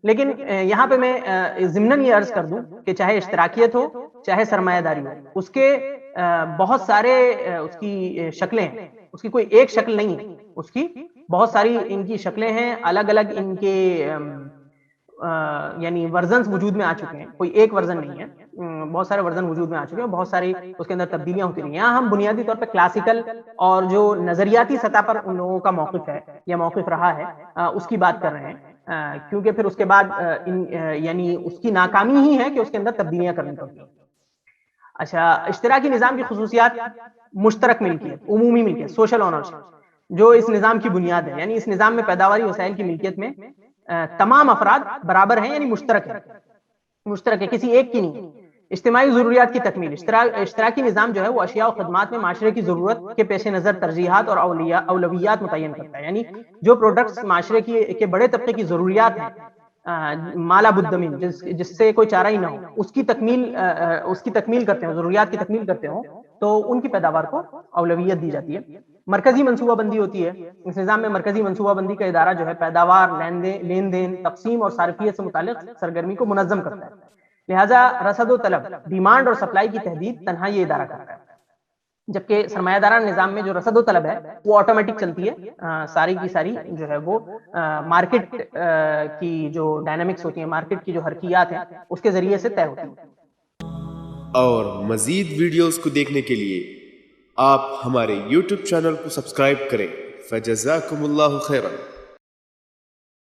لیکن یہاں پہ میں ضمناً یہ عرض کر دوں کہ چاہے اشتراکیت ہو چاہے سرمایہ داری ہو، اس کے بہت سارے اس کی شکلیں ہیں، اس کی کوئی ایک شکل نہیں ہے، اس کی بہت ساری ان کی شکلیں ہیں، الگ الگ ان کے یعنی ورژنز وجود میں آ چکے ہیں، کوئی ایک ورژن نہیں ہے، بہت سارے ورژن وجود میں آ چکے ہیں، بہت ساری اس کے اندر تبدیلیاں ہوتی رہی ہیں۔ یہاں ہم بنیادی طور پہ کلاسیکل اور جو نظریاتی سطح پر ان لوگوں کا موقف ہے یا موقف رہا ہے اس کی بات کر رہے ہیں، کیونکہ پھر اس کے بعد یعنی اس کی ناکامی ہی ہے کہ اس کے اندر تبدیلیاں کرنی پڑتی ہیں۔ اچھا، اشتراکی نظام کی خصوصیات: مشترک ملکیت، عمومی ملکیت، سوشل اونرشپ، جو اس نظام کی بنیاد ہے، یعنی اس نظام میں پیداواری وسائل کی ملکیت میں تمام افراد برابر ہیں، یعنی مشترک ہے، مشترک ہے، کسی ایک کی نہیں۔ اجتماعی ضروریات کی تکمیل: اشتراکی نظام جو ہے وہ اشیاء و خدمات میں معاشرے کی ضرورت کے پیش نظر ترجیحات اور اولویات متعین کرتا ہے، یعنی جو پروڈکٹس معاشرے کے بڑے طبقے کی ضروریات ہیں، مالا بدمین، جس سے کوئی چارہ ہی نہ ہو، اس کی تکمیل کرتے ہیں، ضروریات کی تکمیل کرتے ہوں، تو ان کی پیداوار کو اولویت دی جاتی ہے۔ مرکزی منصوبہ بندی ہوتی ہے، اس نظام میں مرکزی منصوبہ بندی کا ادارہ جو ہے پیداوار، لین دین، تقسیم اور صارفیت سے متعلق سرگرمی کو منظم کرتا ہے، لہذا رسد و طلب، ڈیمانڈ اور سپلائی کی تحدید تنہا یہ ادارہ کرتا ہے۔ جبکہ سرمایہ دارانہ نظام میں جو رسد و طلب ہے وہ آٹومیٹک چلتی ہے، ساری کی ساری جو ہے وہ مارکیٹ کی جو ڈائنامکس ہوتی ہیں، مارکیٹ کی جو حرکیات ہیں اس کے ذریعے سے طے ہوتی ہیں۔ اور مزید ویڈیوز کو دیکھنے کے لیے آپ ہمارے YouTube چینل کو سبسکرائب کریں۔ فجزاکم اللہ خیرا۔